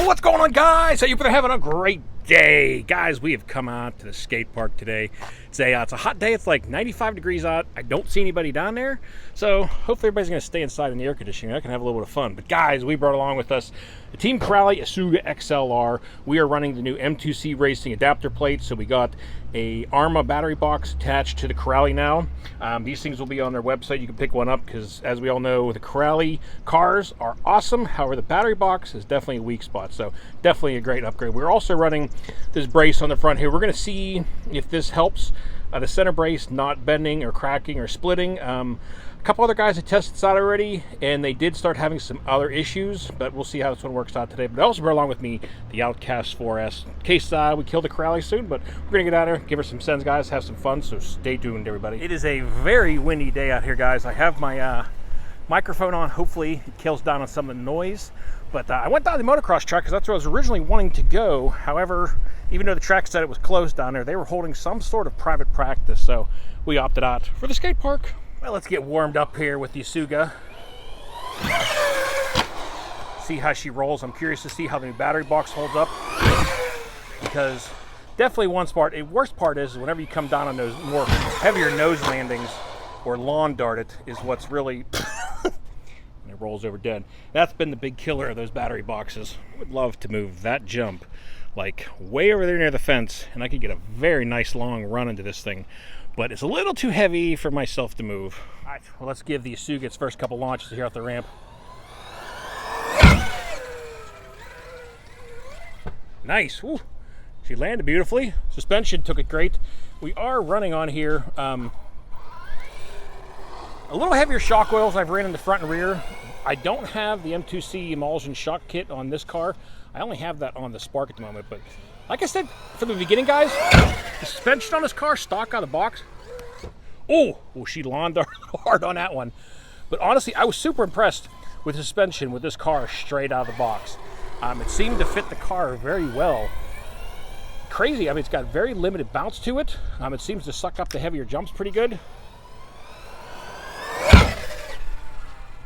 What's going on, guys? How you been having a great day? Guys, we have come out to the skate park today. It's a hot day. It's like 95 degrees out. I don't see anybody down there, so hopefully everybody's going to stay inside in the air conditioning. I can have a little bit of fun. But guys, we brought along with us the Team Corrali Asuga XLR. We are running the new M2C Racing adapter plate, so we got a ARMA battery box attached to the Corrali now. These things will be on their website. You can pick one up because, as we all know, the Corrali cars are awesome. However, the battery box is definitely a weak spot, so definitely a great upgrade. We're also running this brace on the front here. We're going to see if this helps the center brace not bending or cracking or splitting. A couple other guys have tested this out already, and they did start having some other issues, but we'll see how this one works out today. But I also brought along with me the Outcast 4S. In case we kill the Corrali soon, but we're going to get out there, give her some sends, guys, have some fun, so stay tuned, everybody. It is a very windy day out here, guys. I have my microphone on. Hopefully it kills down on some of the noise. But I went down the motocross track because that's where I was originally wanting to go. However, even though the track said it was closed down there, they were holding some sort of private practice, so we opted out for the skate park. Well, let's get warmed up here with the Asuga. See how she rolls. I'm curious to see how the new battery box holds up, because definitely one part. The worst part is whenever you come down on those more heavier nose landings or lawn dart it is what's really and it rolls over dead. That's been the big killer of those battery boxes. I would love to move that jump like way over there near the fence, and I could get a very nice long run into this thing, but it's a little too heavy for myself to move. All right, well, let's give the Asuga its first couple launches here off the ramp. Nice. Woo. She landed beautifully. Suspension took it great. We are running on here a little heavier shock oils I've ran in the front and rear. I don't have the M2C emulsion shock kit on this car. I only have that on the Spark at the moment, but like I said from the beginning, guys, the suspension on this car, stock out of the box. Oh, she lawned hard on that one. But honestly, I was super impressed with the suspension with this car straight out of the box. It seemed to fit the car very well. Crazy, I mean, it's got very limited bounce to it. It seems to suck up the heavier jumps pretty good.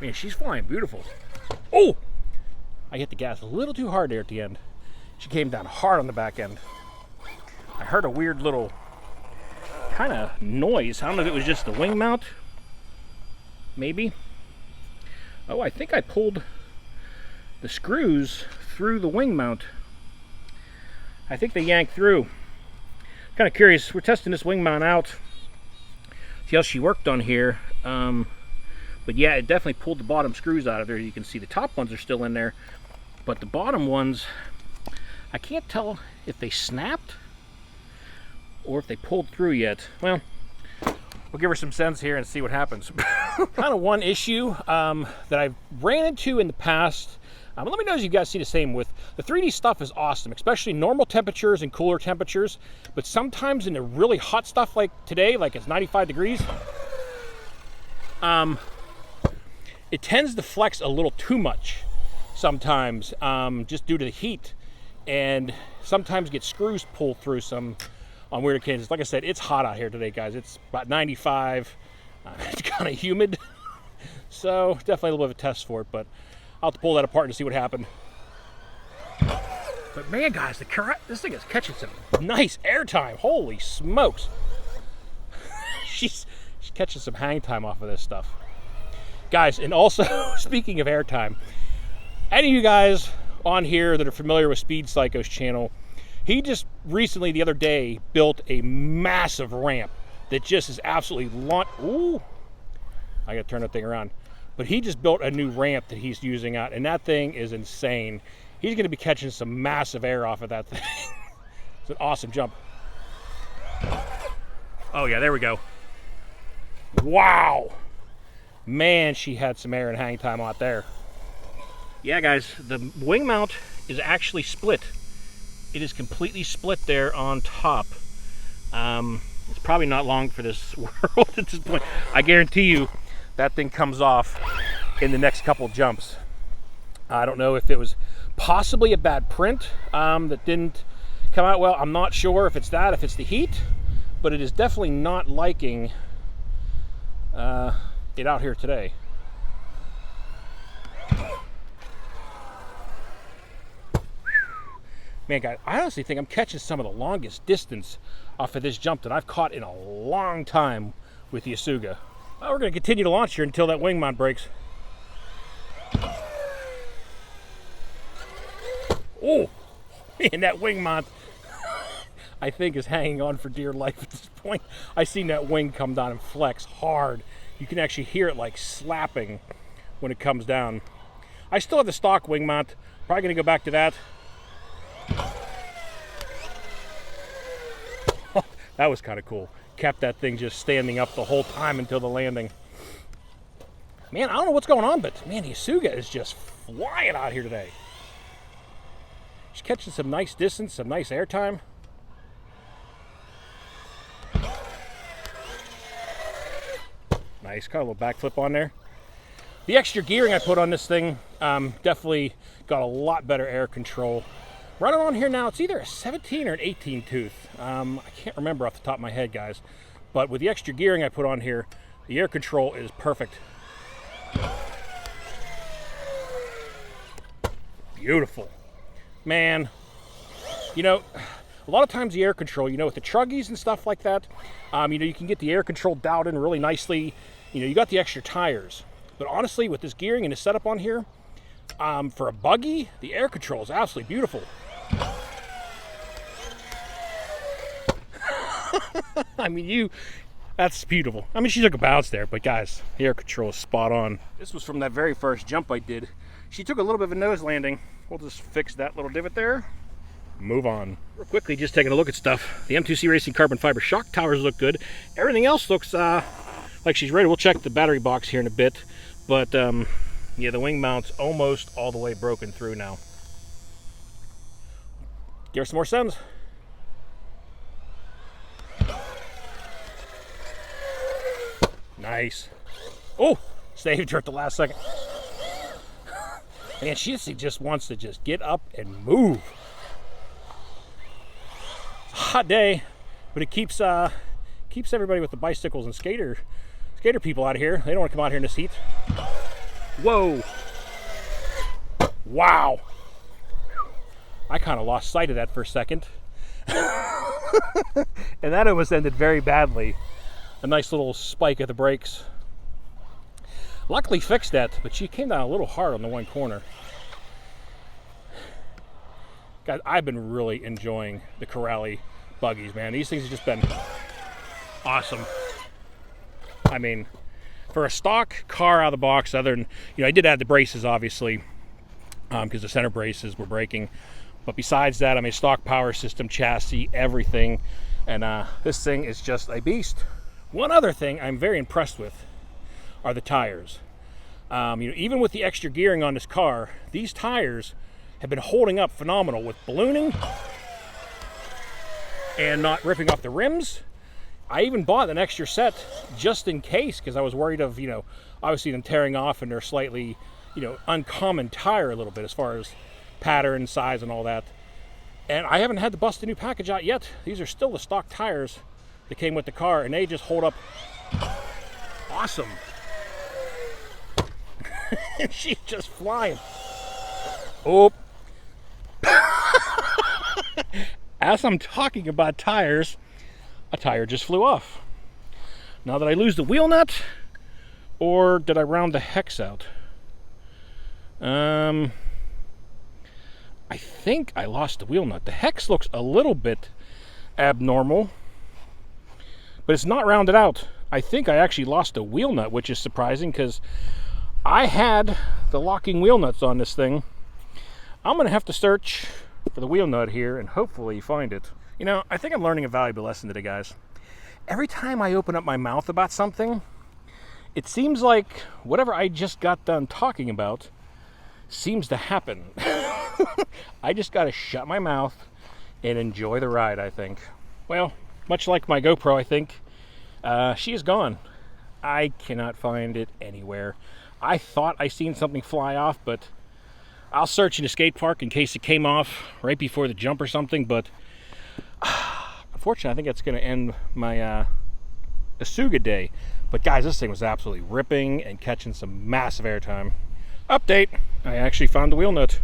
Man, she's flying beautiful. Oh! I hit the gas a little too hard there at the end. She came down hard on the back end. I heard a weird little kind of noise. I don't know if it was just the wing mount. Maybe. Oh, I think I pulled the screws through the wing mount. I think they yanked through. Kind of curious. We're testing this wing mount out. See how she worked on here. But yeah, it definitely pulled the bottom screws out of there. You can see the top ones are still in there, but the bottom ones, I can't tell if they snapped or if they pulled through yet. Well, we'll give her some sends here and see what happens. Kind of one issue that I've ran into in the past. Let me know if you guys see the same with the 3D stuff is awesome, especially normal temperatures and cooler temperatures. But sometimes in the really hot stuff like today, like it's 95 degrees, it tends to flex a little too much sometimes, just due to the heat, and sometimes get screws pulled through some on weird occasions. Like I said, it's hot out here today, guys. It's about 95. It's kind of humid, so definitely a little bit of a test for it, but I'll have to pull that apart and see what happened. But man, guys, this thing is catching some nice air time. Holy smokes. She's catching some hang time off of this stuff. Guys, and also, speaking of airtime, any of you guys on here that are familiar with Speed Psycho's channel, he just recently, the other day, built a massive ramp that just is absolutely ooh, I gotta turn that thing around. But he just built a new ramp that he's using out, and that thing is insane. He's gonna be catching some massive air off of that thing. It's an awesome jump. Oh yeah, there we go. Wow. Man, she had some air and hang time out there. Yeah, guys, the wing mount is actually split. It is completely split there on top. It's probably not long for this world at this point. I guarantee you that thing comes off in the next couple jumps. I don't know if it was possibly a bad print that didn't come out well. I'm not sure if it's that, if it's the heat, but it is definitely not liking it out here today. Man, guys, I honestly think I'm catching some of the longest distance off of this jump that I've caught in a long time with the Asuga. Well, we're going to continue to launch here until that wing mount breaks. Oh, man, that wing mount, I think, is hanging on for dear life at this point. I seen that wing come down and flex hard. You can actually hear it like slapping when it comes down. I still have the stock wing mount. Probably going to go back to that. That was kind of cool. Kept that thing just standing up the whole time until the landing. Man, I don't know what's going on, but man, the Asuga is just flying out here today. She's catching some nice distance, some nice airtime. Nice, got a little backflip on there. The extra gearing I put on this thing definitely got a lot better air control. Running on here now, it's either a 17 or an 18 tooth. I can't remember off the top of my head, guys. But with the extra gearing I put on here, the air control is perfect. Beautiful. Man, you know, a lot of times the air control, you know, with the truggies and stuff like that, you know, you can get the air control dialed in really nicely. You know, you got the extra tires. But honestly, with this gearing and the setup on here, for a buggy, the air control is absolutely beautiful. I mean, that's beautiful. I mean, she took a bounce there, but guys, the air control is spot on. This was from that very first jump I did. She took a little bit of a nose landing. We'll just fix that little divot there. Move on. Real quickly, just taking a look at stuff. The M2C Racing carbon fiber shock towers look good. Everything else looks like she's ready. We'll check the battery box here in a bit. But yeah, the wing mount's almost all the way broken through now. Give her some more sends. Nice. Oh, saved her at the last second. Man, she just wants to just get up and move. It's a hot day, but it keeps everybody with the bicycles and skater people out of here. They don't want to come out here in this heat. Whoa. Wow. I kind of lost sight of that for a second. And that almost ended very badly. A nice little spike at the brakes. Luckily fixed that, but she came down a little hard on the one corner. Guys, I've been really enjoying the Corrali buggies, man. These things have just been awesome. I mean, for a stock car out of the box, other than, you know, I did add the braces, obviously, because the center braces were breaking. But besides that, I mean, stock power system, chassis, everything. And this thing is just a beast. One other thing I'm very impressed with are the tires. You know, even with the extra gearing on this car, these tires have been holding up phenomenal with ballooning and not ripping off the rims. I even bought an extra set just in case, because I was worried of, you know, obviously them tearing off, and they're slightly, you know, uncommon tire a little bit as far as pattern, size, and all that. And I haven't had to bust a new package out yet. These are still the stock tires that came with the car, and they just hold up awesome. She's just flying. Oh. As I'm talking about tires, a tire just flew off. Now, did I lose the wheel nut, or did I round the hex out? I think I lost the wheel nut. The hex looks a little bit abnormal, but it's not rounded out. I think I actually lost a wheel nut, which is surprising because I had the locking wheel nuts on this thing. I'm going to have to search for the wheel nut here and hopefully find it. You know, I think I'm learning a valuable lesson today, guys. Every time I open up my mouth about something, it seems like whatever I just got done talking about seems to happen. I just got to shut my mouth and enjoy the ride, I think. Well, much like my GoPro, I think, she is gone. I cannot find it anywhere. I thought I seen something fly off, but I'll search in the skate park in case it came off right before the jump or something, but unfortunately, I think that's going to end my Asuga day. But guys, this thing was absolutely ripping and catching some massive airtime. Update, I actually found the wheel nut.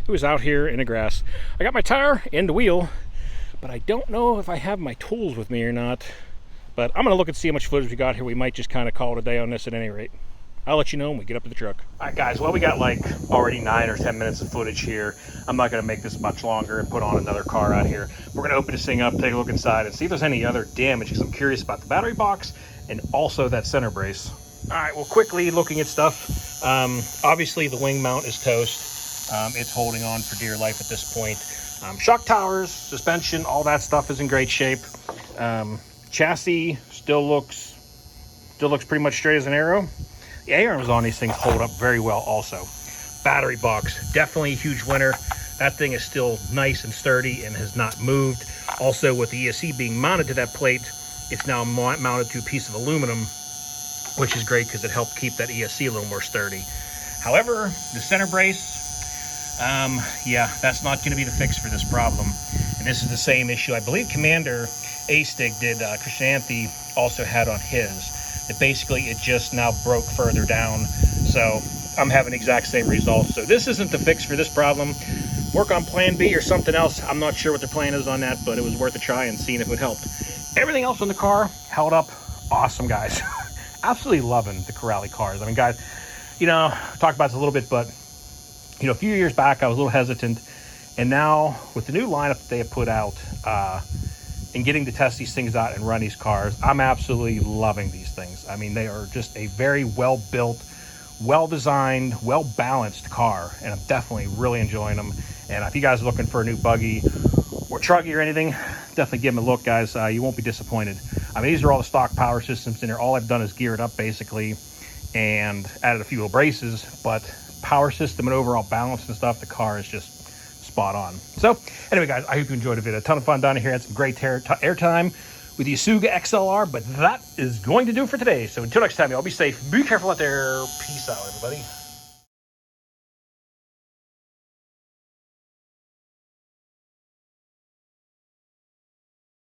It was out here in the grass. I got my tire and the wheel, but I don't know if I have my tools with me or not. But I'm gonna look and see how much footage we got here. We might just kind of call it a day on this at any rate. I'll let you know when we get up to the truck. All right, guys, well, we got like already 9 or 10 minutes of footage here. I'm not gonna make this much longer and put on another car out here. We're gonna open this thing up, take a look inside, and see if there's any other damage, because I'm curious about the battery box and also that center brace. All right, well, quickly looking at stuff. Obviously, the wing mount is toast. It's holding on for dear life at this point. Shock towers, suspension, all that stuff is in great shape. Chassis still looks pretty much straight as an arrow. The A-arms on these things hold up very well also. Battery box, definitely a huge winner. That thing is still nice and sturdy and has not moved. Also, with the ESC being mounted to that plate, it's now mounted to a piece of aluminum, which is great because it helped keep that ESC a little more sturdy. However, the center brace, yeah, that's not going to be the fix for this problem. And this is the same issue I believe Commander A-Stick did, Christian Anthe also had on his. That basically it just now broke further down. So I'm having the exact same results. So this isn't the fix for this problem. Work on plan B or something else. I'm not sure what their plan is on that, but it was worth a try and seeing if it helped. Everything else on the car held up awesome, guys. Absolutely loving the Corrali cars. I mean, guys, you know, talked about this a little bit, but you know, a few years back I was a little hesitant, and now with the new lineup that they have put out and getting to test these things out and run these cars, I'm absolutely loving these things. I mean, they are just a very well built, well designed, well balanced car, and I'm definitely really enjoying them. And if you guys are looking for a new buggy or trucky or anything, definitely give them a look, guys. You won't be disappointed. I mean, these are all the stock power systems in here. All I've done is gear it up basically and added a few little braces, but power system and overall balance and stuff, the car is just spot on. So anyway, guys, I hope you enjoyed the video. A ton of fun down here. Had some great airtime with the Asuga XLR, but that is going to do it for today. So until next time, y'all be safe. Be careful out there. Peace out, everybody.